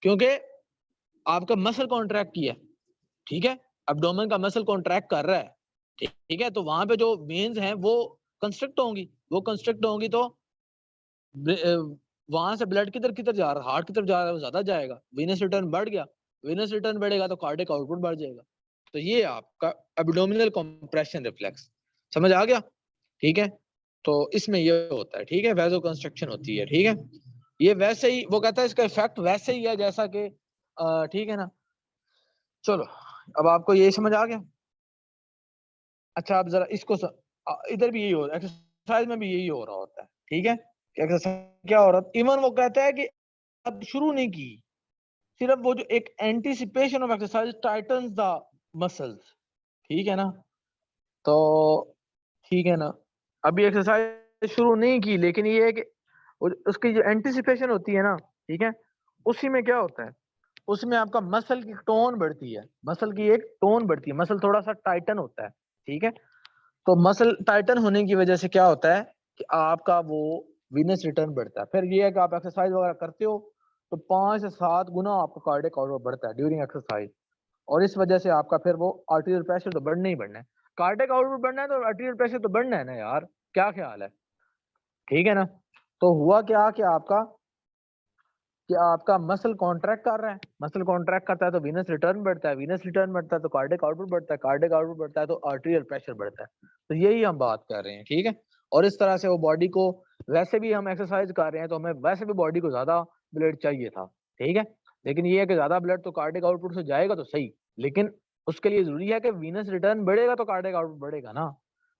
क्योंकि आपका muscle contract किया, ठीक है, एब्डोमेन का मसल कॉन्ट्रैक्ट कर रहा है, ठीक है, तो वहां पे जो वेन्स हैं वो कंस्ट्रक्ट होंगी, तो वहां से ब्लड किधर किधर जा रहा है, हार्ट की तरफ जा रहा है, वो ज्यादा जाएगा, वेनस रिटर्न बढ़ गया, वेनस रिटर्न बढ़ेगा तो कार्डियक आउटपुट बढ़ जाएगा। तो ये आपका एब्डोमिनल कंप्रेशन रिफ्लेक्स समझ आ गया, ठीक है। तो इसमें ये होता है, ठीक है, वैसो कंस्ट्रक्शन होती है, ठीक है। ये वैसे ही वो कहता है इसका इफेक्ट वैसे ही है जैसा कि ठीक है ना। चलो अब आपको ये समझ आ गया। अच्छा आप जरा इसको इधर भी यही हो रहा है, एक्सरसाइज में भी यही हो रहा होता है, ठीक है। एक्सरसाइज क्या हो रहा है, इवन वो कहता है कि अब शुरू नहीं की, सिर्फ वो जो एक anticipation of exercise titans the muscles, ठीक है ना। तो ठीक है ना, अभी एक्सरसाइज शुरू नहीं की, लेकिन ये है कि उसकी जो एंटीसिपेशन होती है ना, ठीक है, उसी में क्या होता है, उसमें आपका मसल की टोन बढ़ती है, मसल की एक टोन बढ़ती है, मसल थोड़ा सा टाइटन होता है, ठीक है। तो मसल टाइटन होने की वजह से क्या होता है कि आपका वो वीनस रिटर्न बढ़ता है। फिर ये है कि आप एक्सरसाइज वगैरह करते हो तो 5 से 7 गुना आपका कार्डियक आउटपुट बढ़ता है ड्यूरिंग एक्सरसाइज, और इस वजह से आपका फिर वो आर्टीरियल प्रेशर तो बढ़ना ही बढ़ना है, कार्डियक आउटपुट बढ़ना है तो आर्टीरियल प्रेशर तो बढ़ना है ना यार, क्या ख्याल है, ठीक है ना। तो हुआ क्या कि आपका मसल कॉन्ट्रैक्ट कर रहा है, मसल कॉन्ट्रैक्ट करता है तो वीनस रिटर्न बढ़ता है, वीनस रिटर्न बढ़ता है तो कार्डियक आउटपुट बढ़ता है, कार्डियक आउटपुट बढ़ता है तो आर्टीरियल प्रेशर बढ़ता है। तो यही हम बात कर रहे हैं, ठीक है। और इस तरह से वो बॉडी को, वैसे भी हम एक्सरसाइज कर रहे हैं तो हमें वैसे भी बॉडी को ज्यादा ब्लड चाहिए था, ठीक है। लेकिन ये है कि ज्यादा ब्लड तो कार्डियक आउटपुट से जाएगा तो सही, लेकिन उसके लिए जरूरी है कि वीनस रिटर्न बढ़ेगा तो कार्डियक आउटपुट बढ़ेगा ना।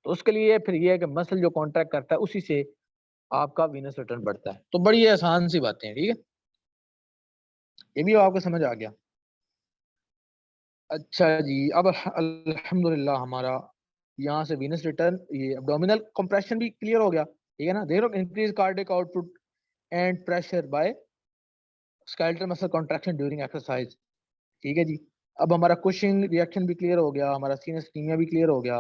तो उसके लिए फिर ये है कि मसल जो कॉन्ट्रैक्ट करता है उसी से आपका वीनस रिटर्न बढ़ता है। तो बड़ी आसान सी बातें हैं, ठीक है, ये भी आपको समझ आ गया। अच्छा जी, अब अल्हम्दुलिल्लाह हमारा यहाँ से वीनस रिटर्न, ये एब्डोमिनल कंप्रेशन भी क्लियर हो गया, ठीक है ना। देख लो, increase cardiac output and pressure by skeletal muscle contraction during exercise, ठीक है जी। अब हमारा कुशिंग रिएक्शन भी क्लियर हो गया, हमारा सीनस इस्कीमिया भी क्लियर हो गया,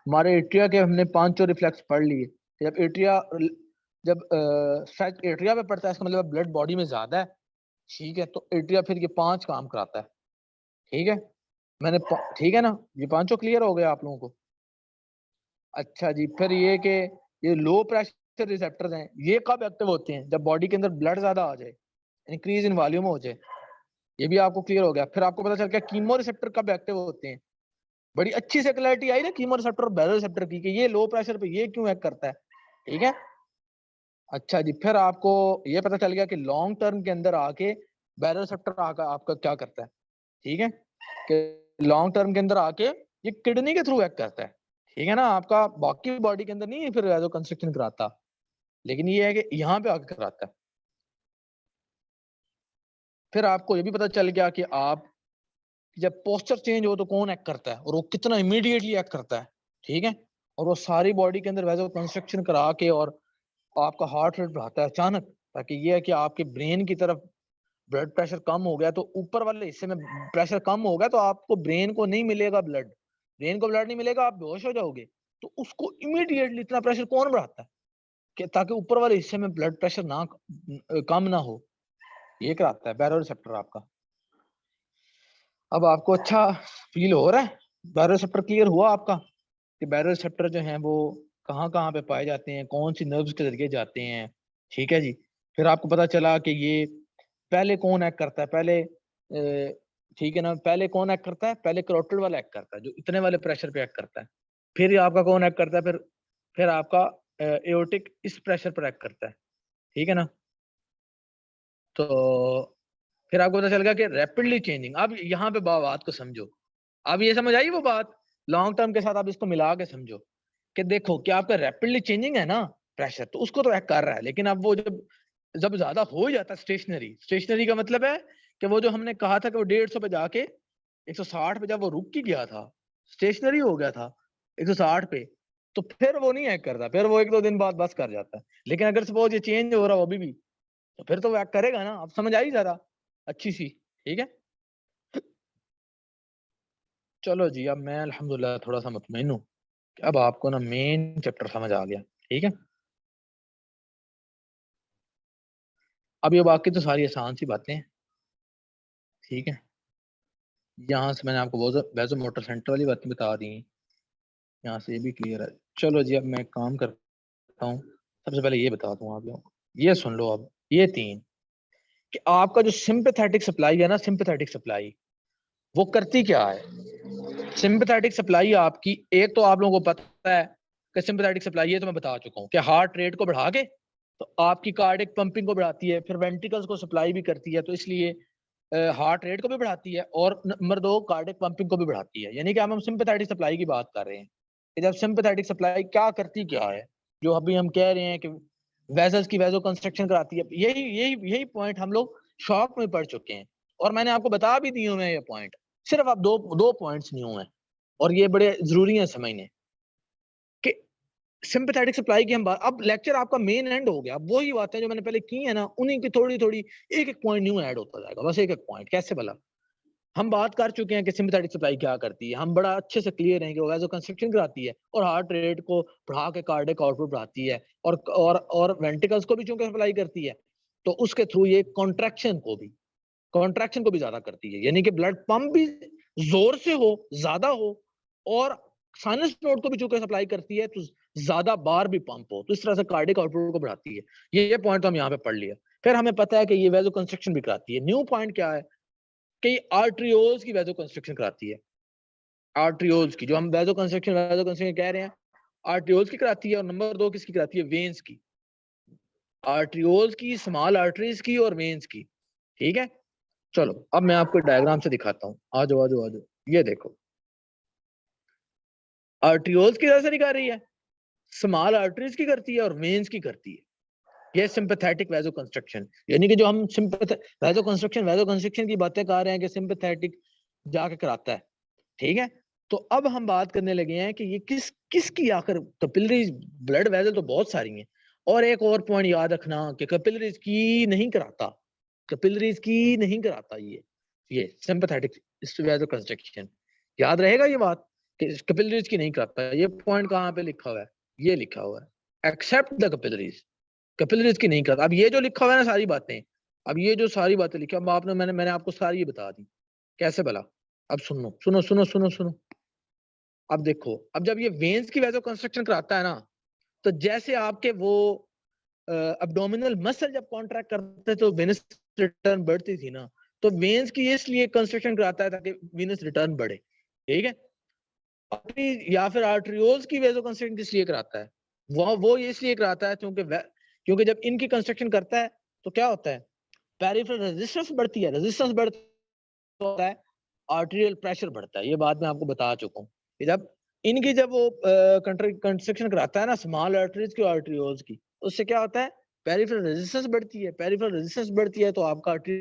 हमारे एट्रिया के हमने पांचों रिफ्लेक्स पढ़ लिए। जब एट्रिया, जब स्ट्रेच एट्रिया पे पड़ता है, इसका मतलब ब्लड बॉडी में ज्यादा है, ठीक है। तो एट्रिया फिर ये 5 काम कराता है, ठीक है। ठीक है ना, ये पांचों क्लियर हो गए आप लोगों को। अच्छा जी, फिर ये कि ये लो प्रेशर रिसेप्टर्स हैं, ये कब एक्टिव होते हैं? जब बॉडी के अंदर ब्लड ज्यादा आ जाए, इंक्रीज इन वॉल्यूम हो जाए, ये भी आपको क्लियर हो गया। फिर आपको पता चल गया कीमो रिसेप्टर कब एक्टिव होते हैं। बड़ी अच्छी से क्लैरिटी आई ना कीमो रिसेप्टर और बैरो रिसेप्टर की, कि ये लो प्रेशर पे ये क्यों एक्ट करता है, ठीक है। अच्छा जी, फिर आपको ये पता चल गया कि लॉन्ग टर्म के अंदर आके बैरो रिसेप्टर आकर आपका क्या करता है, ठीक है, कि लॉन्ग टर्म के अंदर आके ये किडनी के थ्रू एक्ट करता है, ठीक है ना। आपका बाकी बॉडी के अंदर नहीं फिर वैसो कंस्ट्रक्शन कराता, लेकिन ये है कि यहाँ पे आके कराता है। फिर आपको ये भी पता चल गया कि आप जब पोस्चर चेंज हो तो कौन एक्ट करता है और वो कितना इमीडिएटली एक्ट करता है, ठीक है। और वो सारी बॉडी के अंदर वैसे कंस्ट्रक्शन करा के और आपका हार्ट रेट बढ़ाता है अचानक, ताकि ये है कि आपके ब्रेन की तरफ ब्लड प्रेशर कम हो गया, तो ऊपर वाले हिस्से में प्रेशर कम हो गया, तो आपको ब्रेन को नहीं मिलेगा ब्लड, ब्रेन को ब्लड नहीं मिलेगा, आप बेहोश हो जाओगे। तो उसको इमीडिएटली इतना प्रेशर कौन बढ़ाता है कि ताकि ऊपर वाले हिस्से में ब्लड प्रेशर ना कम ना हो, ये कराता है बैरो रिसेप्टर आपका। अब आपको अच्छा फील हो रहा है, बैरो रिसेप्टर क्लियर हुआ आपका कि बैरो रिसेप्टर जो हैं वो कहाँ कहाँ पे पाए जाते हैं, कौन सी नर्व्स के जरिए जाते हैं, ठीक है जी। फिर आपको पता चला कि ये पहले कौन एक्ट करता है, पहले ठीक है ना, पहले कौन एक्ट करता है, पहले करोटिड वाला एक्ट करता है जो इतने वाले प्रेशर पे एक्ट करता है। फिर ये आपका कौन एक्ट करता है, फिर आपका एओर्टिक इस प्रेशर पर एक्ट करता है, ठीक है ना। तो फिर आपको पता चल गया कि रैपिडली चेंजिंग। अब यहाँ पे बात को समझो, अब ये समझ आई वो बात, लॉन्ग टर्म के साथ आप इसको मिला के समझो कि देखो कि आपका रैपिडली चेंजिंग है ना प्रेशर, तो उसको तो एक्ट कर रहा है, लेकिन अब वो जब जब ज्यादा हो जाता है स्टेशनरी, स्टेशनरी का मतलब है कि वो जो हमने कहा था कि वो 150 पे जाके 160 पे जब वो रुक ही गया था, स्टेशनरी हो गया था 160 पे, तो फिर वो नहीं एक्ट करता, फिर वो 1-2 दिन बाद बस कर जाता है। लेकिन अगर सपोज ये चेंज हो रहा हो अभी भी, तो फिर तो वो एक्ट करेगा ना। अब समझ आई जरा अच्छी सी, ठीक है। चलो जी, अब मैं अल्हम्दुलिल्लाह थोड़ा सा मुतमईन हूँ कि अब आपको ना मेन चैप्टर समझ आ गया, ठीक है। अब ये बाकी तो सारी आसान सी बातें हैं, ठीक है। यहाँ से मैंने आपको वैसे मोटर सेंटर वाली बातें बता दी, यहाँ से ये भी क्लियर है। चलो जी, अब मैं काम करता हूँ। सबसे पहले ये बता दूँ आप लोगों को, ये सुन लो अब, ये तीन कि आपका जो सिंपैथेटिक सप्लाई है ना, सिंपैथेटिक सप्लाई वो करती क्या है। सिंपैथेटिक सप्लाई आपकी, एक तो आप लोगों को पता है कि सिंपैथेटिक सप्लाई, ये तो मैं बता चुका हूँ कि हार्ट रेट को बढ़ा के तो आपकी कार्डियक पंपिंग को बढ़ाती है, फिर वेंट्रिकल्स को सप्लाई भी करती है, तो इसलिए हार्ट रेट को भी बढ़ाती है, और नंबर 2 कार्डियक पंपिंग को भी बढ़ाती है। यानी कि हम सिंपैथेटिक सप्लाई की बात कर रहे हैं कि जब सिंपैथेटिक सप्लाई क्या करती क्या है, जो अभी हम कह रहे हैं कि वेसल्स की वेसो कंस्ट्रक्शन कराती है, यही यही यही पॉइंट हम लोग शॉर्ट में पढ़ चुके हैं, और मैंने आपको बता भी दी हूँ मैं ये पॉइंट, सिर्फ आप दो दो पॉइंट्स नहीं हुए हैं, और ये बड़े जरूरी हैं समझने कि सिंपैथेटिक सप्लाई की हम बात, अब लेक्चर आपका मेन एंड हो गया। अब वही बातें जो मैंने पहले की है ना, उन्हीं की थोड़ी थोड़ी एक एक पॉइंट न्यू ऐड होता जाएगा, बस एक एक पॉइंट। कैसे भला, हम बात कर चुके हैं कि सिंपैथेटिक सप्लाई क्या करती है, हम बड़ा अच्छे से क्लियर हैं कि वो वैसो कंस्ट्रक्शन कराती है और हार्ट रेट को बढ़ा के कार्डियक आउटपुट बढ़ाती है, और वेंट्रिकल्स को भी चूंकि सप्लाई करती है, तो उसके थ्रू ये कॉन्ट्रैक्शन को भी ज्यादा करती है, यानी कि ब्लड पंप भी जोर से हो, ज्यादा हो, और साइनस नोड को भी चूंकि सप्लाई करती है, तो ज्यादा बार भी पंप हो, तो इस तरह से कार्डियक आउटपुट को बढ़ाती है। ये पॉइंट तो हम यहाँ पे पढ़ लिया। फिर हमें पता है कि ये वैसो कंस्ट्रक्शन भी कराती है। न्यू पॉइंट क्या है कि आर्ट्रियोल्स की वैसो कंस्ट्रक्शन कराती है। आर्ट्रियोल्स की, जो हम वैसो कंस्ट्रक्शन कह रहे हैं, आर्ट्रियोल्स की कराती है, और नंबर 2 किसकी कराती है, वेन्स की। आर्ट्रियोल्स की, स्मॉल आर्टरीज की, और वेन्स की, ठीक है। चलो अब मैं आपको डायग्राम से दिखाता हूँ, आ जाओ आ जाओ आ जाओ, ये देखो आर्ट्रियोल्स की वजह से नहीं कर रही है, स्मॉल आर्टरीज की करती है और वेन्स की करती है। ये सिंपैथेटिक वैजो कंस्ट्रक्शन, यानी कि जो हम वैजो कंस्ट्रक्शन की बातें कर रहे हैं कि सिंपैथेटिक जाके कराता है, ठीक है। तो अब हम बात करने लगे हैं कि ये किसकी आखिर कैपिलरीज ब्लड वेसल तो बहुत सारी हैं, और एक और पॉइंट याद रखना कि कैपिलरीज की नहीं कराता, कैपिलरीज की नहीं कराता ये सिंपैथेटिक वैजो कंस्ट्रक्शन, याद रहेगा ये बात कि कैपिलरीज की नहीं कराता। ये पॉइंट कहाँ पे लिखा हुआ है, ये लिखा हुआ है एक्सेप्ट द कैपिलरीज, कैपिलरीज की नहीं कराता। अब ये जो लिखा हुआ है ना सारी बातें, अब ये जो सारी बातें लिखी, अब आपने मैंने आपको सारी ये बता दी कैसे भला। अब सुनो सुनो सुनो सुनो सुनो, अब देखो, अब जब ये वेन्स की वैजो कंस्ट्रक्शन कराता है ना, तो जैसे आपके वो एब्डोमिनल मसल जब कॉन्ट्रैक्ट करते तो वेनस रिटर्न बढ़ती थी ना, तो वेन्स की इसलिए कंस्ट्रक्शन कराता है ताकि वेनस रिटर्न बढ़े, ठीक है। अपनी या फिर आर्टरियोल्स की वैजो कंस्ट्रक्शन किस लिए कराता है, वो ये इसलिए कराता है क्योंकि जब इनकी कंस्ट्रक्शन करता है तो क्या होता है, पेरिफेरल रेजिस्टेंस बढ़ती है, रेजिस्टेंस बढ़ता है, आर्टेरियल प्रेशर बढ़ता है। ये बात मैं आपको बता चुका हूँ कि जब वो कंस्ट्रक्शन कराता है ना स्मॉल आर्टरीज की आर्टरियोल्स की, उससे क्या होता है, पेरिफेरल रेजिस्टेंस बढ़ती है, पेरिफेरल रेजिस्टेंस बढ़ती है तो आपका आर्टरी,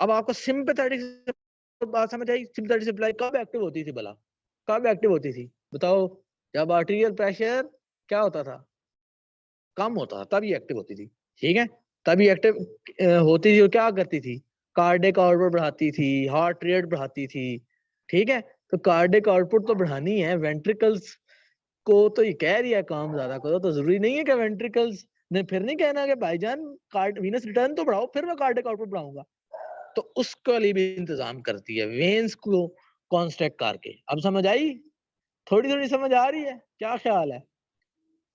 अब आपको सिंपैथेटिक बात समझ आई, सिंपैथेटिक सप्लाई कब एक्टिव होती थी भला, कब एक्टिव होती थी बताओ, जब आर्टेरियल प्रेशर क्या होता था, कम होता था, तभी एक्टिव होती थी, ठीक है। तभी एक्टिव होती थी और क्या करती थी, कार्डियक आउटपुट बढ़ाती थी, हार्ट रेट बढ़ाती थी, ठीक है। तो कार्डियक आउटपुट तो बढ़ानी है, वेंट्रिकल्स को तो ये कह रही है काम ज्यादा करो, तो जरूरी नहीं है कि वेंट्रिकल्स ने फिर नहीं कहना कि भाईजान कार्ड वीनस रिटर्न तो बढ़ाओ, फिर मैं कार्डियक आउटपुट बढ़ाऊंगा। तो उसके लिए भी इंतजाम करती है वेन्स को कॉन्स्ट्रक्ट करके। अब समझ आई, थोड़ी थोड़ी समझ आ रही है, क्या ख्याल है,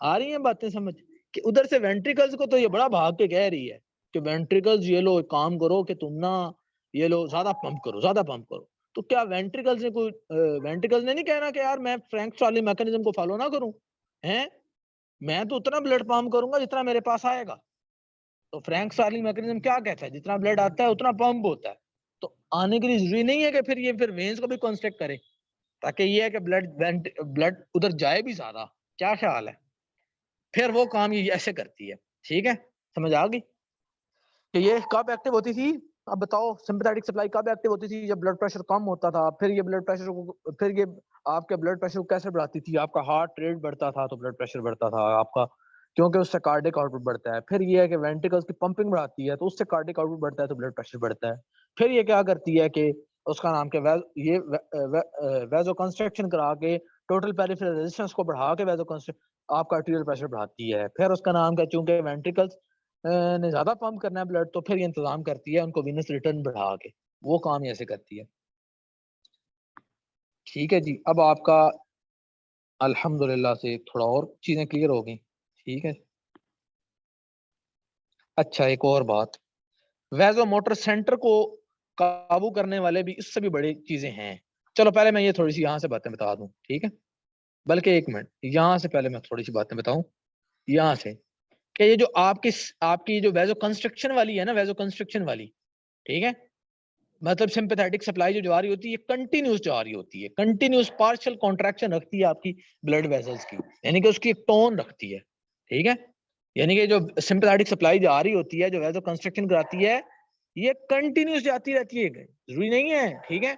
आ रही हैं बातें समझ, कि उधर से वेंट्रिकल्स को तो ये बड़ा भाग के कह रही है कि वेंट्रिकल्स ये लो काम करो कि तुम ना ये लो ज्यादा पंप करो, ज्यादा पंप करो। तो क्या वेंट्रिकल्स ने कोई वेंट्रिकल्स ने नहीं कहना कि यार मैं फ्रैंक स्टार्लिंग मैकेनिज्म को फॉलो ना करूं, हैं, मैं तो उतना ब्लड पंप करूंगा जितना मेरे पास आएगा। तो फ्रैंक स्टार्लिंग मैकेनिज्म क्या कहता है, जितना ब्लड आता है उतना पंप होता है। तो आने के लिए जरूरी नहीं है कि फिर ये वेन्स को भी कंस्ट्रक्ट करे, ताकि ये है कि ब्लड उधर जाए भी ज्यादा। क्या ख्याल है, फिर वो काम ये ऐसे करती है, ठीक है। समझ आ गई कि ये कब एक्टिव होती थी। अब बताओ सिंपैथेटिक सप्लाई कब एक्टिव होती थी, जब ब्लड प्रेशर कम होता था, फिर ये ब्लड प्रेशर को, फिर ये आपके ब्लड प्रेशर को कैसे बढ़ाती थी, आपका हार्ट रेट बढ़ता था तो ब्लड प्रेशर बढ़ता था आपका, क्योंकि उससे कार्डियक आउटपुट बढ़ता है। फिर ये है कि वेंट्रिकल्स की पंपिंग बढ़ाती है तो उससे कार्डियक आउटपुट बढ़ता है तो ब्लड प्रेशर बढ़ता है। फिर ये क्या करती है कि उसका नाम के वैजो कंस्ट्रक्शन करा के टोटल पेरिफेरल रेजिस्टेंस को बढ़ा के वैजो कंस्ट्रक्ट आपका आर्टेरियल प्रेशर बढ़ाती है। फिर उसका नाम क्या, चूंकि वेंट्रिकल्स ने ज्यादा पंप करना है ब्लड, तो फिर ये इंतजाम करती है उनको विनस रिटर्न बढ़ा के, वो काम ऐसे करती है, ठीक है जी। अब आपका अल्हम्दुलिल्लाह से थोड़ा और चीजें क्लियर हो गई, ठीक है। अच्छा एक और बात, वैजो मोटर सेंटर को काबू करने वाले भी इससे भी बड़ी चीजें हैं। चलो पहले मैं ये थोड़ी सी यहाँ से बातें बता दूं, ठीक है। बल्कि एक मिनट यहाँ से पहले मैं थोड़ी सी बातें बताऊं, यहाँ से कि ये जो आपकी आपकी जो वैजो कंस्ट्रक्शन वाली है ना, वैजो कंस्ट्रक्शन वाली, ठीक है, मतलब सिंपैथेटिक सप्लाई जो जा रही होती है कंटिन्यूस जा रही होती है, कंटिन्यूस पार्शियल कॉन्ट्रैक्शन रखती है आपकी ब्लड वेसल्स की, यानी कि उसकी एक टोन रखती है, ठीक है। यानी कि जो सिंपैथेटिक सप्लाई जा रही होती है, जो वैसो कंस्ट्रक्शन कराती है, ये कंटिन्यूस जाती रहती है, जरूरी नहीं है, ठीक है।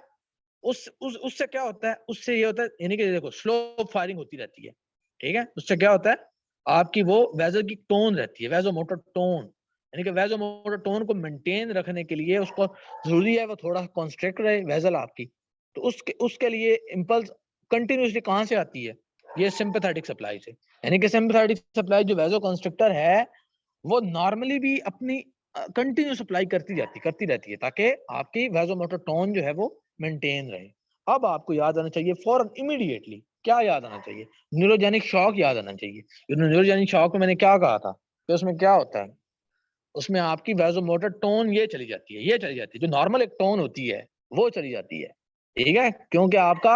उससे क्या होता है, उससे ये होता है, यानी कि देखो स्लो फायरिंग होती रहती है, ठीक है। उससे क्या होता है, आपकी वो वेजल की टोन रहती है, वेजो मोटर टोन, यानी कि वेजो मोटर टोन को मेंटेन रखने के लिए उसको जरूरी है वो थोड़ा कॉन्स्ट्रिक्ट रहे वेजल आपकी। तो उसके उसके लिए इम्पल्स कंटिन्यूसली कहाँ से आती है, ये सिंपैथेटिक सप्लाई से। यानी कि सिंपैथेटिक सप्लाई जो वेजो कंस्ट्रक्टर है वो नॉर्मली भी अपनी कंटिन्यू सप्लाई करती रहती है ताकि आपकी वेजोमोटर टोन जो है वो मेंटेन रहे। अब आपको याद आना चाहिए फौरन इमीडिएटली, क्या याद आना चाहिए, न्यूरोजेनिक शॉक याद आना चाहिए। न्यूरोजेनिक शॉक में मैंने क्या कहा था कि उसमें क्या होता है, उसमें आपकी वेजोमोटर टोन ये चली जाती है, ये चली जाती है, जो नॉर्मल एक टोन होती है वो चली जाती है, ठीक है। क्योंकि आपका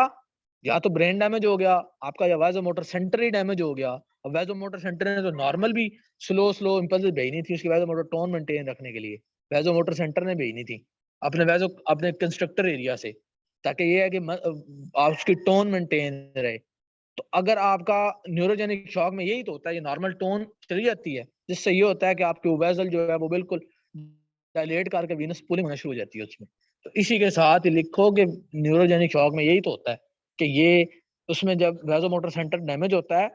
या तो ब्रेन डैमेज हो गया आपका, या वेजोमोटर सेंटर ही डैमेज हो गया। और वेजोमोटर सेंटर ने तो नॉर्मल भी स्लो स्लो इंपल्स भेजनी थी उसकी वेजोमोटर टोन मेंटेन रखने के लिए, वेजोमोटर सेंटर ने भेजनी थी अपने कंस्ट्रक्टर एरिया से, ताकि ये है कि उसकी टोन मेंटेन रहे। तो अगर आपका न्यूरोजेनिक शॉक में यही तो होता है, ये नॉर्मल टोन चली जाती है, जिससे ये होता है कि आपके वेसल जो है वो बिल्कुल डायलेट करके वीनस पूलिंग होना शुरू हो जाती है उसमें। तो इसी के साथ ही लिखो कि न्यूरोजेनिक शॉक में यही तो होता है कि ये उसमें जब वेसोमोटर सेंटर डैमेज होता है,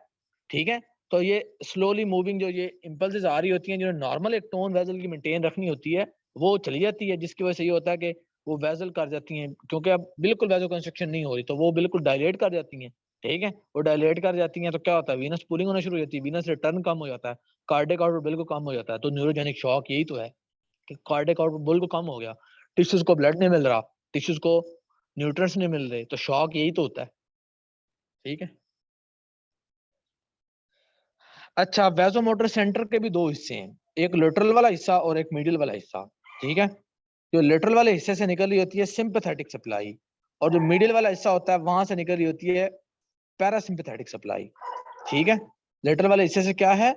ठीक है, तो ये स्लोली मूविंग जो ये इम्पल्सेस आ रही होती हैं, जो नॉर्मल एक टोन वेसल की मेंटेन रखनी होती है, वो चली जाती है, जिसकी वजह से ये होता है कि वो वेसल कर जाती हैं, क्योंकि अब बिल्कुल वेसो कंस्ट्रक्शन नहीं हो रही, तो वो बिल्कुल डायलेट कर जाती हैं, ठीक है। वो डायलेट कर जाती हैं तो क्या होता है, वीनस पूलिंग होना शुरू हो जाती है, वीनस रिटर्न कम हो जाता है, कार्डियक आउटपुट बिल्कुल कम हो जाता है। तो न्यूरोजेनिक शॉक यही तो है कि कार्डियक आउटपुट बिल्कुल कम हो गया, टिश्यूज को ब्लड नहीं मिल रहा, टिश्यूज को न्यूट्रिएंट्स नहीं मिल रहे, तो शॉक यही तो होता है, ठीक है। अच्छा, वेसोमोटर सेंटर के भी दो हिस्से हैं, एक लेटरल वाला हिस्सा और एक मीडियल वाला हिस्सा, ठीक है। जो लेटरल वाले हिस्से से निकल रही होती है सिंपैथेटिक सप्लाई, और जो मीडियल वाला हिस्सा होता है वहां से निकल रही होती है पैरासिम्पैथेटिक सप्लाई, ठीक है। लेटरल वाले हिस्से से क्या है,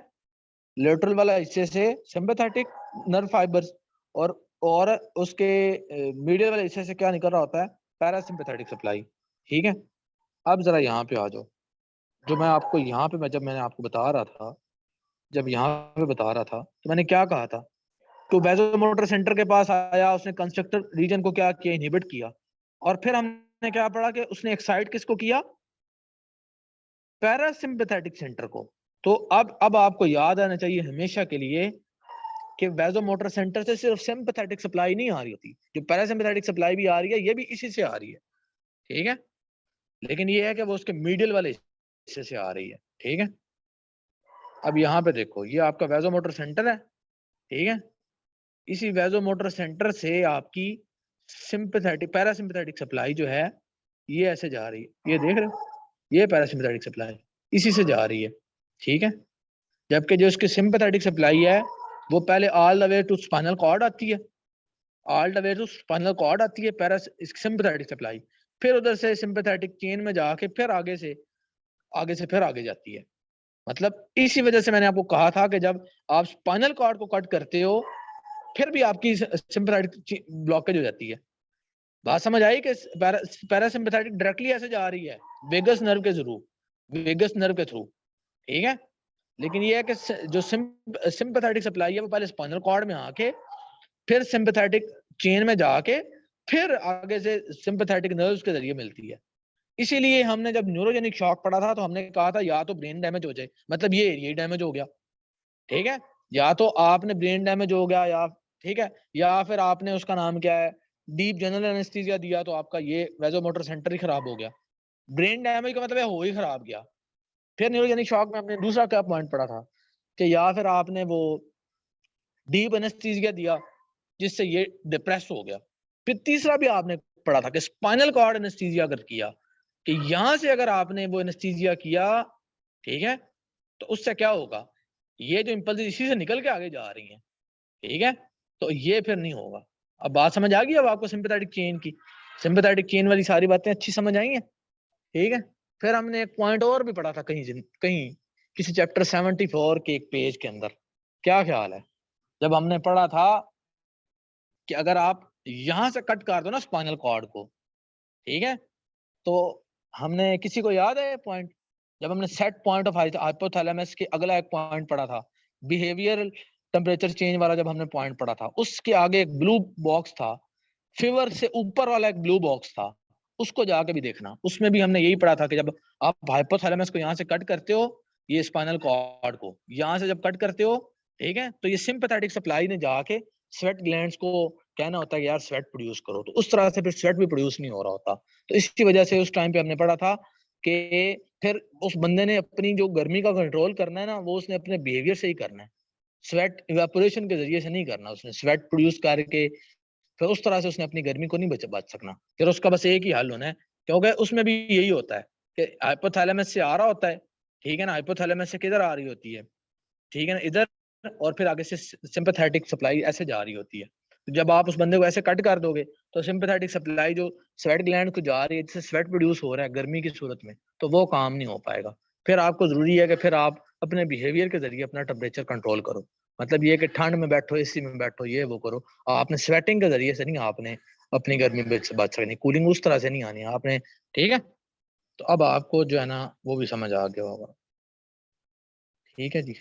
लेटरल वाला हिस्से से सिंपैथेटिक नर्व फाइबर्स, और उसके मीडियल वाले हिस्से से क्या निकल रहा होता है, पैरासिम्पैथेटिक सप्लाई, ठीक है। अब जरा यहाँ पे आ जाओ, जो मैं आपको यहाँ पे जब मैंने आपको बता रहा था, जब यहाँ पे बता रहा था तो मैंने क्या कहा था, तो वेसोमोटर सेंटर के पास आया, उसने कंस्ट्रक्टर रीजन को क्या किया, इनहिबिट किया, और फिर हमने क्या पढ़ा कि उसने एक्साइट किसको किया, पैरासिम्पैथेटिक सेंटर को। तो अब आपको याद आना चाहिए हमेशा के लिए कि वेसोमोटर सेंटर से सिर्फ सिंपैथेटिक सप्लाई नहीं आ रही होती, जो पैरासिम्पैथेटिक सप्लाई भी आ रही है ये भी इसी से आ रही है, ठीक है। लेकिन ये है कि वो उसके मीडियल वाले हिस्से से आ रही है, ठीक है। अब यहाँ पे देखो, ये आपका वेसोमोटर सेंटर है, ठीक है। इसी वेसोमोटर सेंटर से आपकी सिंपैथेटिक पैरासिम्पैथेटिक सप्लाई जो है ये ऐसे जा रही है, ये देख रहे हो, ये पैरासिम्पैथेटिक सप्लाई इसी से जा रही है, ठीक है। जबकि जो इसकी सिंपैथेटिक सप्लाई है वो पहले all the way to spinal cord आती है, all the way to spinal cord आती है सिंपैथेटिक सप्लाई, फिर उधर से सिंपैथेटिक चेन में जाके फिर आगे से फिर आगे जाती है। मतलब इसी वजह से मैंने आपको कहा था कि जब आप स्पाइनल कॉर्ड को कट करते हो फिर भी आपकी सिंपैथेटिक ब्लॉकेज हो जाती है। बात समझ आई कि पैरासिम्पैथेटिक डायरेक्टली ऐसे जा रही है वेगस नर्व के थ्रू, वेगस नर्व के थ्रू, ठीक है। लेकिन ये है कि जो सिंपैथेटिक सप्लाई है वो पहले स्पाइनल कॉर्ड में आके फिर सिंपैथेटिक चेन में जाके फिर आगे से सिंपैथेटिक नर्व्स के जरिए मिलती है। इसीलिए हमने जब न्यूरोजेनिक शॉक पढ़ा था तो हमने कहा था या तो ब्रेन डैमेज हो जाए, मतलब ये एरिया डैमेज हो गया, ठीक है, या तो आपने ब्रेन डैमेज हो गया, या ठीक है, या फिर आपने उसका नाम क्या है डीप जनरल एनेस्थीसिया दिया तो आपका ये वेसोमोटर सेंटर ही खराब हो गया। ब्रेन डैमेज का मतलब है हो ही खराब गया। फिर न्यूरोजेनिक शॉक में हमने दूसरा क्या पॉइंट पढ़ा था कि या फिर आपने वो डीप एनेस्थीसिया दिया जिससे ये डिप्रेस हो गया। फिर तीसरा भी आपने पढ़ा था कि स्पाइनल कॉर्ड एनेस्थीसिया अगर किया, कि यहां से अगर आपने वो एनेस्थीसिया किया, ठीक है, तो उससे क्या होगा, ये जो इम्पल्स इसी से निकल के आगे जा रही हैं, ठीक है, तो ये फिर नहीं होगा। अब बात समझ आ गई अब आपको सिंपैथेटिक चेन की, सिंपैथेटिक चेन वाली सारी बातें अच्छी समझ आई हैं, ठीक है। फिर हमने एक पॉइंट और भी पढ़ा था कहीं किसी चैप्टर 74 के एक पेज के अंदर, क्या ख्याल है, जब हमने पढ़ा था कि अगर आप यहां से कट कर दो ना स्पाइनल कॉर्ड को, ठीक है, तो हमने किसी को याद है पॉइंट, जब हमने सेट पॉइंट ऑफ हाइपोथैलेमस के अगला एक पॉइंट पढ़ा था, बिहेवियरल टेम्परेचर चेंज वाला जब हमने पॉइंट पढ़ा था, उसके आगे एक ब्लू बॉक्स था, फीवर से ऊपर वाला एक ब्लू बॉक्स था, उसको जाके भी देखना, उसमें भी हमने यही पढ़ा था कि जब आप हाइपोथैलेमस को यहाँ से कट करते हो, ये स्पाइनल कॉर्ड को यहाँ से जब कट करते हो, ठीक है, तो ये सिंपैथेटिक सप्लाई ने जाके स्वेट ग्लैंड्स को कहना होता है कि यार स्वेट प्रोड्यूस करो, तो उस तरह से फिर स्वेट भी प्रोड्यूस नहीं हो रहा होता। तो इसकी वजह से उस टाइम पे हमने पढ़ा था कि फिर उस बंदे ने अपनी जो गर्मी का कंट्रोल करना है ना, वो उसने अपने बिहेवियर से ही करना है, स्वेट इवेपोरेशन के जरिए से नहीं करना, उसने स्वेट प्रोड्यूस करके फिर उस तरह से उसने अपनी गर्मी को नहीं बच सकना। फिर उसका बस एक ही हल होना है, क्योंकि उसमें भी यही होता है कि हाइपोथैलेमस से आ रहा होता है, ठीक है ना, हाइपोथैलेमस से किधर आ रही होती है, ठीक है ना, इधर, और फिर आगे से सिंपैथेटिक सप्लाई ऐसे जा रही होती है। तो जब आप उस बंदे को ऐसे कट कर दोगे तो सिंपैथेटिक सप्लाई जो स्वेट ग्लैंड को जा रही है, जिससे स्वेट प्रोड्यूस हो रहा है गर्मी की सूरत में, तो वो काम नहीं हो पाएगा। फिर आपको जरूरी है कि फिर आप अपने बिहेवियर के जरिए अपना टेम्परेचर कंट्रोल करो, मतलब ये कि ठंड में बैठो, एसी में बैठो, ये वो करो, आपने स्वेटिंग के जरिए से नहीं आपने अपनी गर्मी बच सकनी, कूलिंग उस तरह से नहीं आनी आपने, ठीक है। तो अब आपको जो है ना वो भी समझ आ गया होगा। ठीक है जी।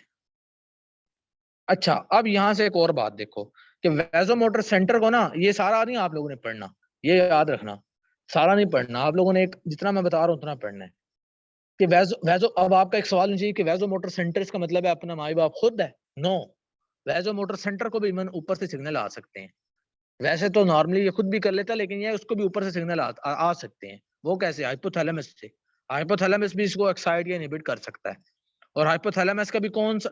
अच्छा, अब यहाँ से एक और बात देखो कि वैसोमोटर सेंटर को ना, ये सारा नहीं आप लोगों ने पढ़ना, ये याद रखना, सारा नहीं पढ़ना आप लोगों ने, एक जितना मैं बता रहा हूँ उतना पढ़ना है कि वैसो अब आपका एक सवाल चाहिए कि वैसो मोटर सेंटर इसका मतलब है अपना माई बाप खुद है? नो, वैसो मोटर सेंटर को भी इवन ऊपर से सिग्नल आ सकते हैं। वैसे तो नॉर्मली ये खुद भी कर लेता है, लेकिन ये उसको भी ऊपर से सिग्नल आ सकते हैं। वो कैसे? हाइपोथैलेमस से। हाइपोथैलेमस भी इसको एक्साइट या इनहिबिट कर सकता है। और हाइपोथैलेमस का भी कौन सा,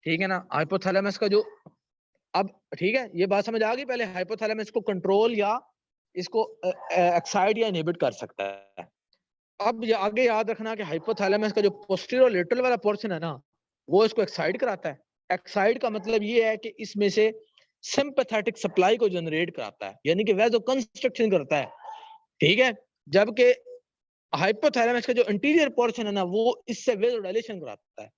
ठीक है ना, हाइपोथैलेमस का जो, अब ठीक है, ये बात समझ आ गई। पहले हाइपोथैलेमस को कंट्रोल या इसको एक्साइट या इनहिबिट कर सकता है। अब ये आगे याद रखना कि हाइपोथैलेमस का जो पोस्टीरियर लेटरल वाला पोर्शन है ना, वो इसको एक्साइट कराता है। एक्साइट का मतलब ये है कि इसमें से सिंपैथेटिक सप्लाई को जनरेट कराता है, यानी कि वैसो कंस्ट्रक्शन करता है। ठीक है, जबकि हाइपोथैलेमस का जो इंटीरियर पोर्शन है ना, वो इससे वेसोडाइलेशन कराता है।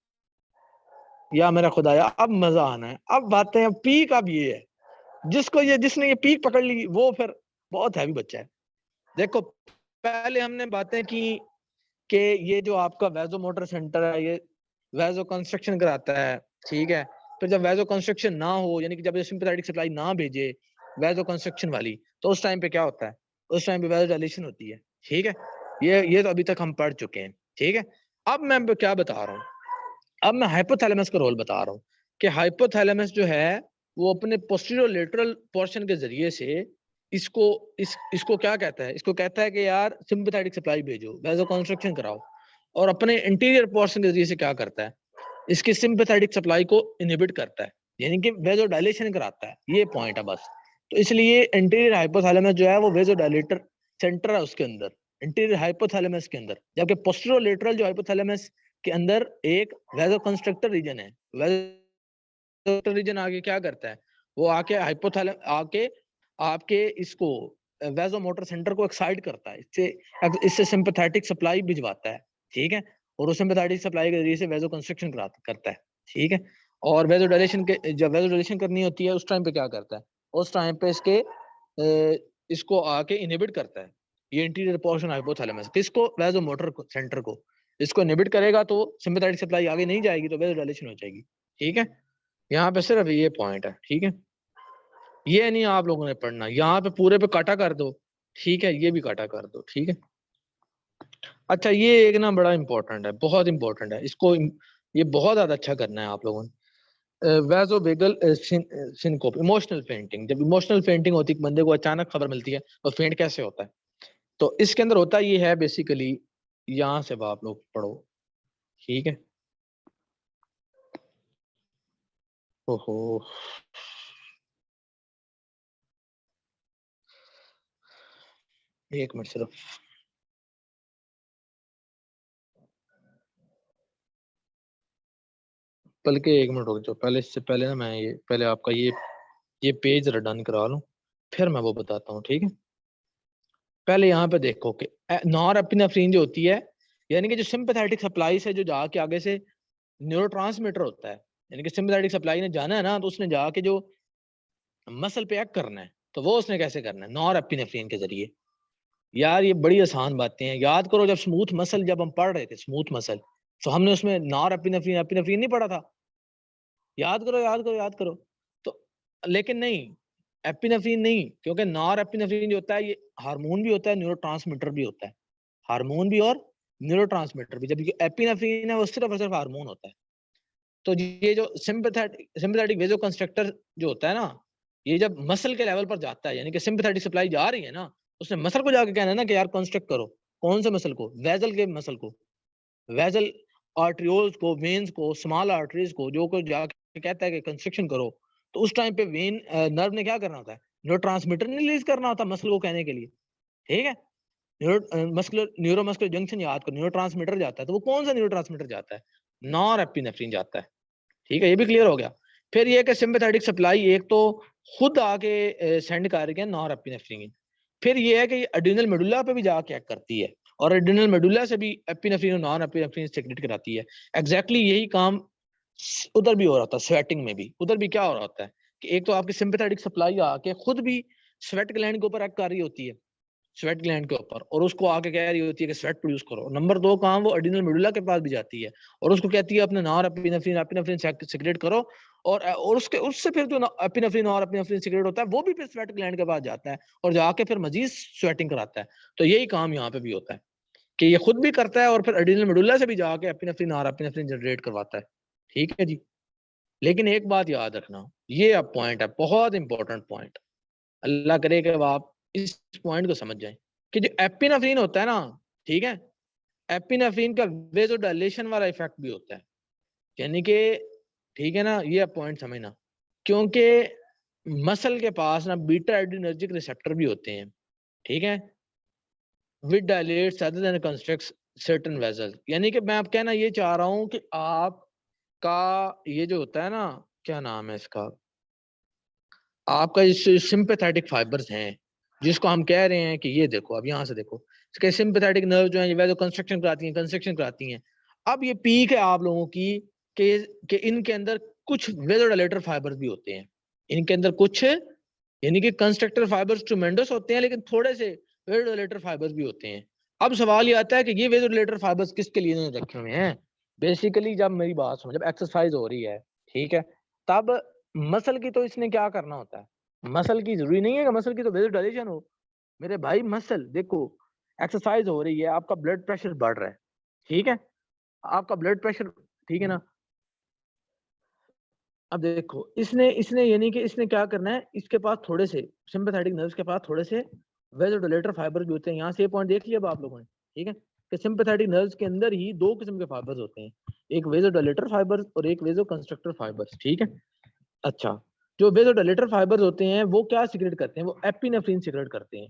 या मेरा खुदाया, अब मजा आना है। अब बातें, अब पीक अब ये है, जिसने ये पीक पकड़ ली वो फिर बहुत हैवी बच्चा है। देखो, पहले हमने बातें की कि ये जो आपका वैसो मोटर सेंटर है, ये वैसो कंस्ट्रक्शन कराता है। ठीक है, फिर जब वैसो कंस्ट्रक्शन ना हो, यानी कि जब सिंपैथेटिक सप्लाई ना भेजे वैसो कंस्ट्रक्शन वाली, तो उस टाइम पे क्या होता है? उस टाइम पे वैसोडाइलेशन होती है। ठीक है, ये तो अभी तक हम पढ़ चुके हैं। ठीक है, अब मैं क्या बता रहा हूँ, अब मैं हाइपोथैलेमस का रोल बता रहा हूँ कि हाइपोथैलेमस जो है वो अपने पोस्टीरियर लेटरल पोर्शन के जरिए से इसको इसको क्या कहता है? इसको कहता है कि यार सिंपैथेटिक सप्लाई भेजो, वैसो कंस्ट्रक्शन कराओ। और अपने इंटीरियर पोर्शन के जरिए से क्या करता है? इसकी सिंपैथेटिक सप्लाई को इनहिबिट करता है, यानी कि वैसोडाइलेशन कराता है। ये पॉइंट है बस। तो इसलिए इंटीरियर हाइपोथैलेमस जो है वो वैसोडाइलेटर सेंटर है उसके अंदर, इंटीरियर हाइपोथैलेमस के अंदर। जबकि पोस्टीरियर लेटरल जो हाइपोथैलेमस के अंदर एक वैसो कंस्ट्रक्टर रीजन है। वैसो रीजन आगे क्या करता है? वो आके हाइपोथैलेमस आके आपके इसको वैसो मोटर सेंटर को एक्साइट करता है, इससे इससे सिंपैथेटिक सप्लाई भिजवाता है। ठीक है, और उस सिंपैथेटिक सप्लाई के जरिए से वैसो कंस्ट्रक्शन करता है। ठीक है, और वैसो डायलेशन के, जब वैसो डायलेशन करनी होती है उस टाइम पे क्या करता है? उस टाइम पे इसको आके इनहिबिट करता है। ये इंटीरियर पोर्शन हाइपोथैलेमस किसको? वैसो मोटर सेंटर को। इसको इनहिबिट करेगा तो सिंपैथेटिक सप्लाई आगे नहीं जाएगी, तो वैसो डायलेशन हो जाएगी। ठीक है, यहाँ पे सिर्फ ये पॉइंट है। ठीक है, ये नहीं आप लोगों ने पढ़ना, यहाँ पे पूरे पे काटा कर दो। ठीक है, ये भी काटा कर दो। ठीक है, अच्छा, ये एक ना बड़ा इंपॉर्टेंट है, बहुत इंपॉर्टेंट है, इसको ये बहुत ज्यादा अच्छा करना है आप लोगों ने। Vaso vagal syncope, emotional fainting. जब इमोशनल फेंटिंग होती है, बंदे को अचानक खबर मिलती है तो फेंट कैसे होता है? तो इसके अंदर होता ये है बेसिकली, यहाँ से आप लोग पढ़ो। ठीक है, ओहो, एक मिनट सिर्फ, बल्कि एक मिनट रुक जाओ, पहले इससे पहले ना मैं ये पहले आपका ये पेज रन करा लूं, फिर मैं वो बताता हूँ। ठीक है, पहले यहाँ पे देखो कि नॉरएपिनेफ्रिन जो होती है, यानी कि जो सिंपैथेटिक सप्लाई से जो जाके आगे से न्यूरोट्रांसमीटर होता है, यानी कि सिंपैथेटिक सप्लाई ने जाना है ना, तो उसने जाके जो मसल पे एक्ट करना है, तो वो उसने कैसे करना है? नॉरएपिनेफ्रिन के जरिए। यार ये बड़ी आसान बातें हैं, याद करो, जब स्मूथ मसल जब हम पढ़ रहे थे, स्मूथ मसल, तो हमने उसमें नॉरएपिनेफ्रिन एपिनेफ्रिन नहीं पढ़ा था? याद करो, याद करो, याद करो। तो लेकिन नहीं, एपिनेफ्रिन नहीं, क्योंकि नॉरएपिनेफ्रिन जो होता है ये हार्मोन भी होता है, न्यूरोट्रांसमीटर भी होता है। हार्मोन भी और न्यूरोट्रांसमीटर भी। जबकि एपिनेफ्रिन है वो सिर्फ और सिर्फ हार्मोन होता है। तो ये जो सिंपैथेटिक वेजो कंस्ट्रक्टर जो होता है ना, ये जब मसल के लेवल पर जाता है, यानी कि सिंपैथेटिक सप्लाई जा रही है ना, उसने मसल को जाके कहना है ना कि यार कंस्ट्रक्ट करो। कौन से मसल को? वेजल के मसल को, वेजल आर्ट्रियोल्स को, वेन्स को, स्मॉल आर्टरीज को, जो को जाके कहता है कि कंस्ट्रक्शन करो। तो उस टाइम पे वेन नर्व ने क्या करना होता है? न्यूरोट्रांसमीटर रिलीज करना होता है मसल को कहने के लिए। ठीक है, न्यूरोमस्कुलर जंक्शन याद करो, न्यूरोट्रांसमीटर जाता है, तो वो कौन सा न्यूरोट्रांसमीटर जाता है? नॉरएपिनेफ्रिन जाता है। ठीक है, ये भी क्लियर हो गया। फिर ये कि सिंपैथेटिक सप्लाई एक तो खुद आके सेंड कर रही है नॉरएपिनेफ्रिन, फिर ये है कि एड्रिनल मेडुला पे भी जाके एक्ट करती है, और एड्रिनल मेडुला से भी एपिनेफ्रिन और नॉरएपिनेफ्रिन सेक्रेट कराती है। एग्जैक्टली यही काम उधर भी हो रहा था, स्वेटिंग में भी। उधर भी क्या हो रहा होता है कि एक तो आपकी सिंपैथेटिक सप्लाई आके खुद भी स्वेट ग्लैंड के ऊपर एक्ट कर रही होती है। स्वेट ग्लैंड के ऊपर, और उसको आके कह रही होती है कि स्वेट प्रोड्यूस करो। नंबर 2 कहाँ, वो एड्रिनल मेडुला के पास भी जाती है और उसको कहती है अपने नॉर एपिनेफ्रिन सेक्रेट करो, और उसके उससे फिर जो एपिनेफ्रिन और एपिनेफ्रिन सेक्रेट होता है वो भी फिर स्वेट ग्लैंड के पास जाता है और जाके फिर मजीद स्वेटिंग कराता है। तो यही काम यहाँ पे भी होता है कि ये खुद भी करता है और फिर एड्रिनल मेडुला से भी जाके एपिनेफ्रिन और एपिनेफ्रिन जनरेट करवाता है। ठीक है जी। लेकिन एक बात याद रखना, ये अब पॉइंट है, बहुत इंपॉर्टेंट पॉइंट, अल्लाह करे कि आप इस पॉइंट को समझ जाएं कि जो एपिनेफ्रिन होता है ना, ठीक है, एपिनेफ्रिन का वेजोडाइलेशन वाला इफेक्ट भी होता है, यानी कि ठीक है ना, ये पॉइंट समझना, क्योंकि मसल के पास ना बीटा एड्रिनर्जिक रिसेप्टर भी होते हैं, ठीक है, with dilates other than constructs certain vessels. यानी कि मैं आप कहना ये चाह रहा हूं कि आपका ये जो होता है ना, क्या नाम है इसका, आपका सिंपैथेटिक फाइबर्स हैं, जिसको हम कह रहे हैं कि ये देखो, अब यहाँ से देखो, इसके सिंपैथेटिक नर्व जो है वैसे कंस्ट्रक्शन कराती हैं। अब ये पीक है आप लोगों की कि इनके अंदर कुछ वेजोडाइलेटर फाइबर्स भी होते हैं, इनके अंदर कुछ, यानी कि कंस्ट्रक्टर फाइबर्स ट्रूमेंडस होते हैं, लेकिन थोड़े से वेजोडाइलेटर फाइबर्स भी होते हैं। अब सवाल ये आता है कि ये वेजोडाइलेटर फाइबर्स किसके लिए इन्होंने रखे हुए हैं। बेसिकली जब मेरी बात सुनो, जब एक्सरसाइज हो रही है, ठीक है, तब मसल की तो इसने क्या करना होता है, मसल की जरूरी नहीं है कि मसल की तो वेजोडाइलेशन हो मेरे भाई। मसल देखो, एक्सरसाइज हो रही है, आपका ब्लड प्रेशर बढ़ रहा है, ठीक है, आपका ब्लड प्रेशर, ठीक है ना। अब देखो इसने इसने यानी कि इसने क्या करना है, इसके पास थोड़े से सिंपैथेटिक नर्व्स के पास थोड़े से वेजोडाइलेटर फाइबर भी होते हैं। यहाँ से ये पॉइंट देख लिया अब आप लोगों ने, ठीक है, कि सिंपैथेटिक नर्व्स के अंदर ही दो किस्म के फाइबर्स होते हैं, एक वेजोडाइलेटर फाइबर्स और एक वेजो कंस्ट्रक्टर फाइबर्स, ठीक है। अच्छा, जो वेजोडाइलेटर फाइबर्स होते हैं वो क्या सिक्रेट करते हैं, वो एपिनेफ्रिन सिक्रेट करते हैं,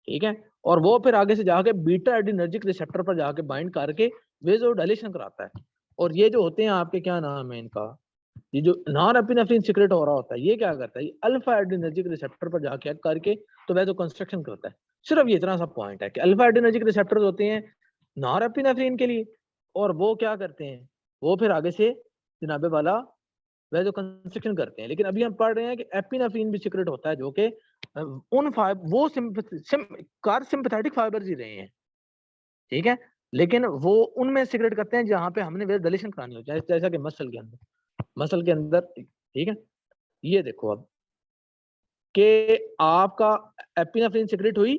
ठीक है, और वो फिर आगे से जाके बीटा एड्रिनर्जिक रिसेप्टर पर जाके बाइंड करके वेजोडाइलेशन कराता है। और ये जो होते हैं आपके, क्या नाम है इनका, ये जो नॉन एपिनेफ्रिन सिक्रेट हो रहा होता है, ये क्या करता है, ये अल्फा एड्रिनर्जिक रिसेप्टर पर जाके करके तो वेजो कंस्ट्रक्शन करता है। सिर्फ ये इतना सा पॉइंट है कि अल्फा एड्रिनर्जिक रिसेप्टर्स होते हैं नॉन एपिनेफ्रिन के लिए, और वो क्या करते हैं, वो फिर आगे से जनाबे वाला वेजो कंस्ट्रक्शन करते हैं। लेकिन अभी हम पढ़ रहे हैं कि एपिनेफ्रिन भी सिक्रेट होता है, जो कि उन वो सिंपैथेटिक फाइबर्स ही रहे हैं, ठीक है, लेकिन वो उनमें सिक्रेट करते हैं जहाँ पे हमने वेजोडाइलेशन करानी होती है, जैसा कि मसल के अंदर, ठीक है। ये देखो अब कि आपका एपिनेफ्रिन सिक्रेट हुई,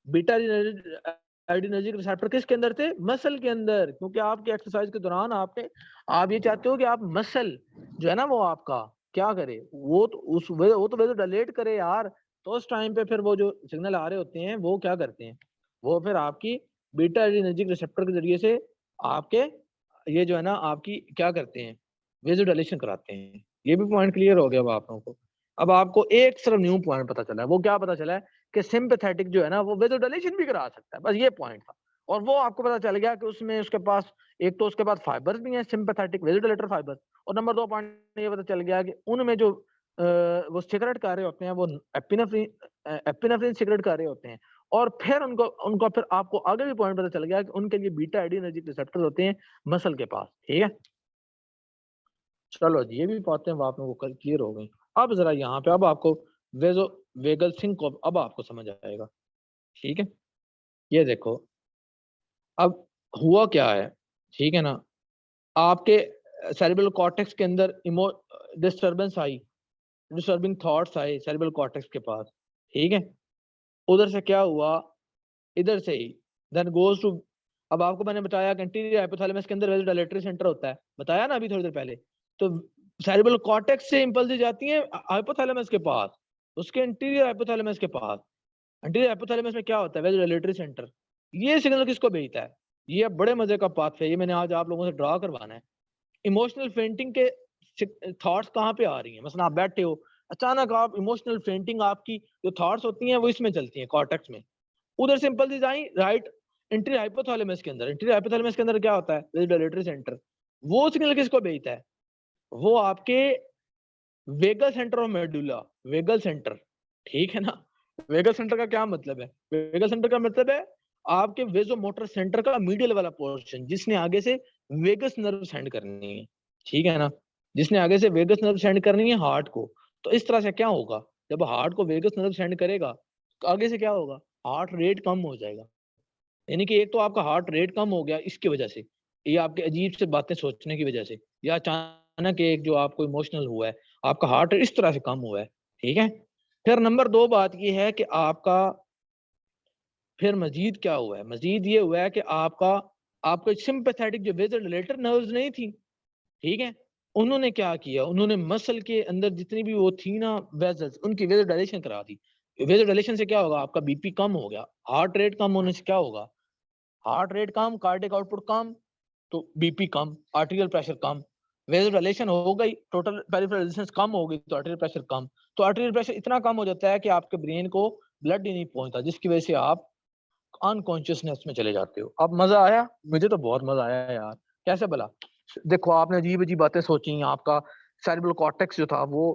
बीटा एडिनर्जिक रिसेप्टर किसके अंदर थे, मसल के अंदर, क्योंकि आपके एक्सरसाइज के दौरान आप ये चाहते हो कि आप मसल जो है ना वो आपका क्या करे, वो तो वेजोडाइलेट करे यार। तो उस टाइम पे फिर वो जो सिग्नल आ रहे होते हैं वो क्या करते हैं, वो फिर आपकी बीटा एडिनर्जिक रिसेप्टर के जरिए से आपके ये जो है ना आपकी क्या करते हैं, वेजोडाइलेशन कराते हैं। ये भी पॉइंट क्लियर हो गया अब आप लोगों को। अब आपको एक सिर्फ न्यू पॉइंट पता चला है, वो क्या पता चला है कि सिंपैथेटिक जो है ना वो वेजोडाइलेशन भी करा सकता है, बस ये पॉइंट था। और वो आपको पता चल गया कि उसमें उसके पास एक तो उसके पास फाइबर्स भी हैं, सिंपैथेटिक वेजोडाइलेटर फाइबर्स, और नंबर 2 पॉइंट ये पता चल गया कि उनमें जो वो सिगरेट कर रहे होते हैं वो एपिनेफ्रिन सिगरेट कर रहे होते हैं। और फिर उनको उनको फिर आपको आगे भी पॉइंट पता चल गया कि उनके लिए बीटा एडिनर्जिक रिसेप्टर्स होते हैं मसल के पास, ठीक है। चलो जी, ये भी बातें आप लोगों को क्लियर हो गई। अब जरा यहाँ पे अब आपको वेजो वेगल सिंक को अब आपको समझ आएगा, ठीक है। ये देखो अब हुआ क्या है, ठीक है ना, आपके सेरेब्रल कॉर्टेक्स के अंदर इमो डिस्टर्बेंस आई, डिस्टर्बिंग थॉट्स आए सेरेब्रल कॉर्टेक्स के पास, ठीक है। उधर से क्या हुआ, इधर से ही देन गोज टू, अब आपको मैंने बताया कि एंटीरियर हाइपोथैलेमस के अंदर वेजोडाइलेटरी सेंटर होता है, बताया ना अभी थोड़ी देर पहले। तो सेरेब्रल कॉर्टेक्स से इंपल्स जाती हैं हाइपोथैलेमस के पास, उसके एंटीरियर हाइपोथैलेमस के पास। एंटीरियर हाइपोथैलेमस में क्या होता है, वेजोडाइलेटरी सेंटर। ये सिग्नल किसको भेजता है, ये अब बड़े मजे का पाथ है, ये मैंने आज आप लोगों से ड्रा करवाना है। इमोशनल फेंटिंग के थॉट्स कहाँ पे आ रही हैं, मतलब आप बैठे हो अचानक आप इमोशनल फेंटिंग, आपकी जो थॉट्स होती हैं वो इसमें चलती हैं कॉर्टेक्स में। उधर से इंपल्स आई राइट एंटीरियर हाइपोथैलेमस के अंदर, एंटीरियर हाइपोथैलेमस के अंदर क्या होता है, वेजोडाइलेटरी सेंटर। वो सिग्नल किसको भेजता है, वो आपके vagal centre of medulla, vagal centre, ठीक है ना। वेगल सेंटर का क्या मतलब है, वेगल सेंटर का मतलब है आपके वेजो मोटर सेंटर का मीडियल वाला पोर्शन, जिसने आगे से वेगस नर्व सेंड करनी है, ठीक है ना, जिसने आगे से वेगस नर्व सेंड करनी है हार्ट को। तो इस तरह से क्या होगा, जब हार्ट को वेगस नर्व सेंड करेगा तो आगे से क्या होगा, हार्ट रेट कम हो जाएगा। यानी कि एक तो आपका हार्ट रेट कम हो गया इसकी वजह से, ये आपके अजीब से बातें सोचने की वजह से, या अचानक एक जो आपको इमोशनल हुआ है, आपका हार्ट इस तरह से कम हुआ है, ठीक है। फिर नंबर 2 बात ये है कि आपका फिर मजीद क्या हुआ है, मजीद ये हुआ है कि आपको सिंपैथेटिक जो वेजो रिलेटर नर्व्स नहीं थी, ठीक है, उन्होंने क्या किया, उन्होंने मसल के अंदर जितनी भी वो थी ना वेजल्स, उनकी वेजो डायलेशन करा दी। वेजो डायलेशन से क्या होगा, आपका बीपी कम हो गया। हार्ट रेट कम होने से क्या होगा, हार्ट रेट कम, कार्डियक आउटपुट कम, तो बीपी कम, आर्टेरियल प्रेशर कम। वेजो डायलेशन हो गई, टोटल पेरिफेरल रेजिस्टेंस कम हो गई, तो आर्टेरियल प्रेशर कम। तो आर्टेरियल प्रेशर इतना कम हो जाता है कि आपके ब्रेन को ब्लड ही नहीं पहुंचता, जिसकी वजह से आप अनकॉन्शियसनेस में चले जाते हो। अब मजा आया, मुझे तो बहुत मजा आया यार। कैसे भला, देखो आपने अजीब अजीब बातें सोची, आपका सेरेब्रल कॉर्टेक्स जो था वो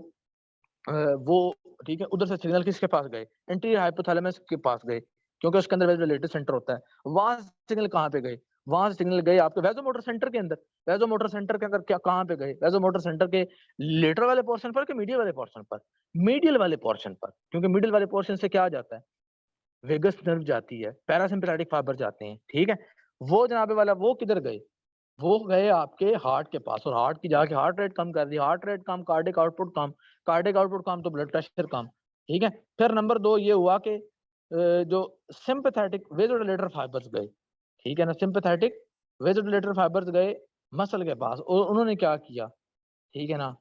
ठीक है, उधर से सिग्नल किसके पास गए, एंटीरियर हाइपोथैलेमस के पास गए, क्योंकि उसके अंदर वेजोलेटर सेंटर होता है। वहां सिग्नल कहाँ पे गए, वहां सिग्नल गए आपके वेजोमोटर सेंटर के अंदर। वेजोमोटर सेंटर के अंदर क्या कहाँ पे गए, वेजोमोटर सेंटर के लेटर वाले पोर्शन पर कि मीडियल वाले पोर्शन पर, मीडियल वाले पोर्शन पर, क्योंकि मीडियल वाले पोर्शन से क्या आ जाता है, वेगस नर्व जाती है, पैरासिम्पैथेटिक फाइबर जाते हैं, ठीक है। वो जनाबे वाला वो किधर गए, वो गए आपके हार्ट के पास, और हार्ट की जाके हार्ट रेट कम कर दी, हार्ट रेट कम, कार्डिक आउटपुट कम, कार्डिक आउटपुट कम तो ब्लड प्रेशर कम, ठीक है। फिर नंबर 2 ये हुआ कि जो सिंपैथेटिक वेजोडिलेटर फाइबर्स गए, ठीक है ना, सिंपैथेटिक वेजोडिलेटर फाइबर्स गए मसल के पास, और उन्होंने क्या किया, ठीक है ना,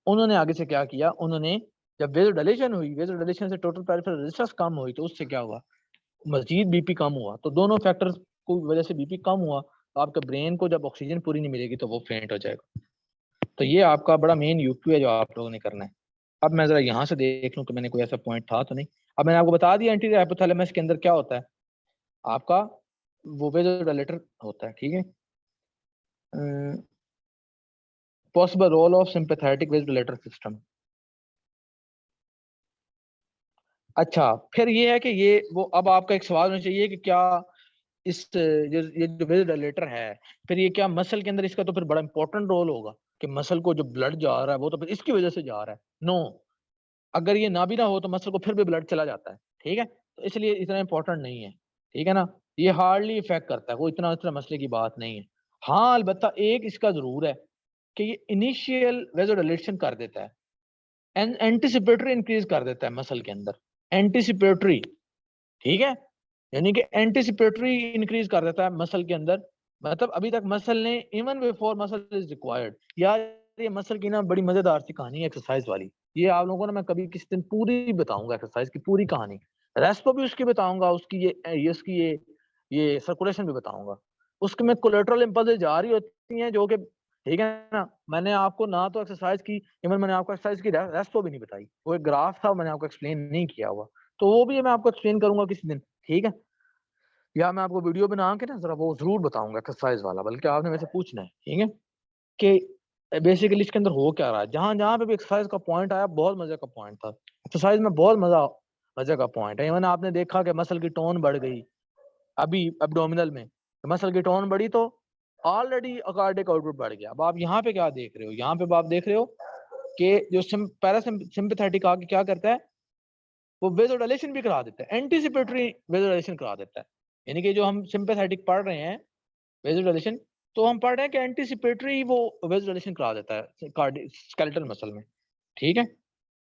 उन्होंने आगे से क्या किया, उन्होंने जब वेजोडाइलेशन हुई, वेजोडाइलेशन से टोटल पेरिफेरल रेजिस्टेंस कम हुई, तो उससे क्या हुआ, मजीद बीपी कम हुआ। तो दोनों फैक्टर्स को वजह से बीपी कम हुआ, तो आपके ब्रेन को जब ऑक्सीजन पूरी नहीं मिलेगी तो वो फेंट हो जाएगा। तो ये आपका बड़ा मेन यूक्यू है जो आप लोगों ने करना है। अब मैं जरा यहाँ से देख लूँ कि मैंने कोई ऐसा पॉइंट था तो नहीं। अब मैंने आपको बता दिया एंटीरियर हाइपोथैलेमस के अंदर क्या होता है, आपका वो वेजोडाइलेटर होता है, ठीक है। Possible role of sympathetic vasodilator system. अच्छा, फिर ये है कि ये वो, अब आपका एक सवाल होना चाहिए कि क्या ये जो वेजोडाइलेटर है, फिर ये क्या मसल के अंदर इसका तो फिर बड़ा इंपॉर्टेंट रोल होगा कि मसल को जो ब्लड जा रहा है वो तो फिर इसकी वजह से जा रहा है। नो, अगर ये ना भी ना हो तो मसल को फिर भी ब्लड चला जाता है, ठीक है। तो इसलिए इतना इंपॉर्टेंट नहीं है, ठीक है ना। ये हार्डली इफेक्ट करता है, वो इतना इतना मसले की बात नहीं है। हाँ, अलबत्ता एक इसका जरूर है कि ये इनिशियल वेजोडाइलेशन कर देता है, एंटीसिपेटरी इंक्रीज कर देता है मसल के अंदर, एंटीसिपेटरी, ठीक है। यानी कि एंटीसिपेटरी इंक्रीज कर देता है मसल के अंदर, मतलब अभी तक मसल ने, even before muscle is required. यार ये मसल की ना बड़ी मजेदार सी कहानी है एक्सरसाइज वाली, ये आप लोगों को ना मैं कभी किसी दिन पूरी बताऊंगा, एक्सरसाइज की पूरी कहानी, रेस्पो भी उसकी बताऊंगा, उसकी ये सर्कुलेशन भी बताऊंगा। उसके में कोलेटरल इंपल्स जा रही होती हैं जो कि, ठीक है ना, मैंने आपको ना तो एक्सरसाइज की, इवन मैंने आपको एक्सरसाइज की रेस्पो भी नहीं बताई, वो एक ग्राफ था, मैंने आपको एक्सप्लेन नहीं किया हुआ, तो वो भी मैं आपको एक्सप्लेन करूंगा किसी दिन, ठीक है। या मैं आपको वीडियो बना के ना जरा वो जरूर बताऊंगा एक्सरसाइज वाला, बल्कि आपने मेरे से पूछना है, ठीक है, कि बेसिकली इसके अंदर हो क्या रहा है। जहां जहां पे भी एक्सरसाइज का पॉइंट आया, बहुत मजे का पॉइंट था एक्सरसाइज में, बहुत मजे का पॉइंट है। इवन आपने देखा कि मसल की टोन बढ़ गई अभी एब्डोमिनल में, मसल की टोन बढ़ी तो ऑलरेडी कार्डियक आउटपुट बढ़ गया। अब आप यहाँ पे क्या देख रहे हो, यहाँ पे आप देख रहे हो कि जो पैरासिम्पैथेटिक आके क्या करता है, वो वेजोडाइलेशन भी करा देता है, एंटीसिपेटरी वेजोडाइलेशन करा देता है। यानी कि जो हम सिंपैथेटिक पढ़ रहे हैं वेजोडाइलेशन, तो हम पढ़ रहे हैं कि एंटीसिपेटरी वो वेजोडाइलेशन करा देता है स्केलेटल मसल में, ठीक है।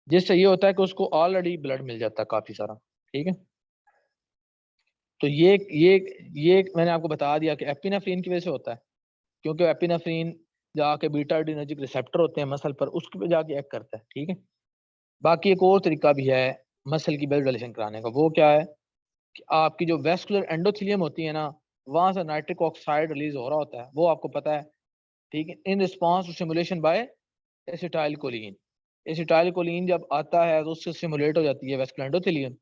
जिससे ये होता है कि उसको ऑलरेडी ब्लड मिल जाता है काफी सारा, ठीक है। तो ये मैंने आपको बता दिया कि एपिनेफ्रिन की वजह से होता है, क्योंकि एपिनेफ्रिन जाके बीटा एडिनर्जिक रिसेप्टर होते हैं मसल पर, उसके पे जाके एक्ट करता है, ठीक है। बाकी एक और तरीका भी है मसल की ब्लड रिलेशन कराने का, वो क्या है कि आपकी जो वेस्कुलर एंडोथेलियम होती है ना, वहां से नाइट्रिक ऑक्साइड रिलीज हो रहा होता है, वो आपको पता है, ठीक है, in response to stimulation by acetylcholine. Acetylcholine जब आता है तो उससे स्टिमुलेट हो जाती है वेस्कुलर एंडोथेलियम,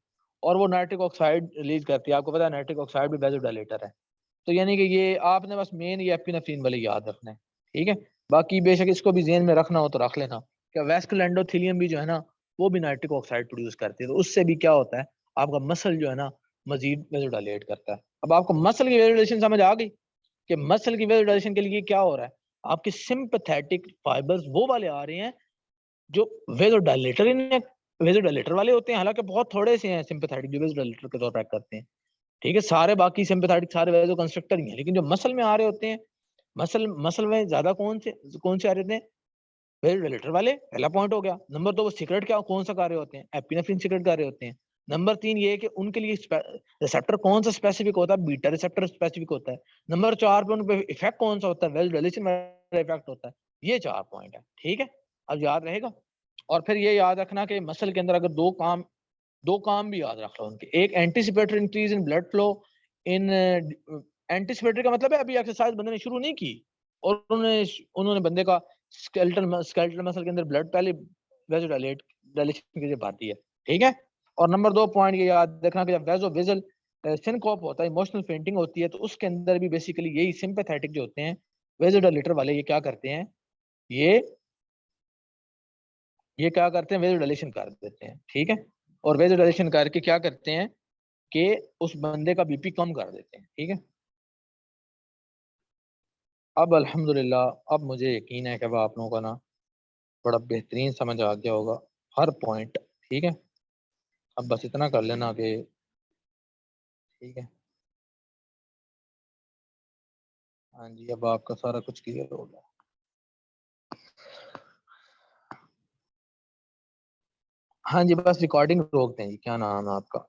और वो नाइट्रिक ऑक्साइड रिलीज करती है। आपको पता है नाइट्रिक ऑक्साइड भी वेसोडाइलेटर है। तो यानी कि ये आपने बस मेन ये एपिनेफ्रिन वाले याद रखना है, ठीक है। बाकी बेशक इसको भी ज़हन में रखना हो तो रख लेना कि वेस्कुलर एंडोथेलियम भी जो है ना, वो भी नाइट्रिक ऑक्साइड प्रोड्यूस करती है, तो उससे भी क्या होता है, आपका मसल जो है ना मजीद वेसोडाइलेट करता है। अब आपको मसल की वेसोडाइलेशन समझ आ गई कि मसल की वेसोडाइलेशन के लिए क्या हो रहा है, आपके सिंपैथेटिक फाइबर्स वो वाले आ रहे हैं जो वेसोडाइलेटर वेजोडाइलेटर वाले होते हैं, हालांकि बहुत थोड़े से हैं सिंपैथेटिक जो वेजोडाइलेटर के तौर पर एक्ट करते हैं, ठीक है। सारे बाकी सिंपैथेटिक सारे वेजो कंस्ट्रक्टर ही हैं, लेकिन जो मसल में आ रहे होते हैं, मसल में ज्यादा कौन से आ रहे हैं, वेजोडाइलेटर वाले, पहला पॉइंट हो गया। नंबर 2, वो सिगरेट क्या कौन सा कर रहे होते हैं, एपिनेफ्रिन सिगरेट कर रहे होते हैं। नंबर 3 ये है कि उनके लिए रिसेप्टर कौन सा स्पेसिफिक होता है, बीटा रिसेप्टर स्पेसिफिक होता है। नंबर 4 पे उन पे इफेक्ट कौन सा होता है, वेजोडाइलेशन वाला इफेक्ट होता है। ये 4 पॉइंट है, ठीक है, अब याद रहेगा। और फिर ये याद रखना कि मसल के अंदर अगर दो काम भी याद रख लो उनके, एक anticipatory increase in blood flow in, anticipatory का मतलब है अभी एक्सरसाइज बंदे ने शुरू नहीं की और उन्होंने बंदे का स्केलेटल मसल के अंदर ब्लड पहले वेजोडाइलेशन के लिए भरती है, ठीक है। और नंबर 2 पॉइंट ये याद रखना कि जब वेजो विजल सिनकोप होता है, इमोशनल फेंटिंग होती है, तो उसके अंदर भी बेसिकली यही सिंपैथेटिक जो होते हैं वेजोडाइलेटर वाले, ये क्या करते हैं, ये ये क्या करते हैं, वेजोडाइलेशन कर देते हैं, ठीक है। और वेजोडाइलेशन करके क्या करते हैं कि उस बंदे का बीपी कम कर देते हैं, ठीक है। अब अल्हम्दुलिल्लाह अब मुझे यकीन है कि अब आप लोगों का ना बड़ा बेहतरीन समझ आ गया होगा हर पॉइंट, ठीक है। अब बस इतना कर लेना कि ठीक है, हाँ जी, अब आपका सारा कुछ क्लियर हो गया। हाँ जी, बस रिकॉर्डिंग रोक दें जी, क्या नाम है आपका।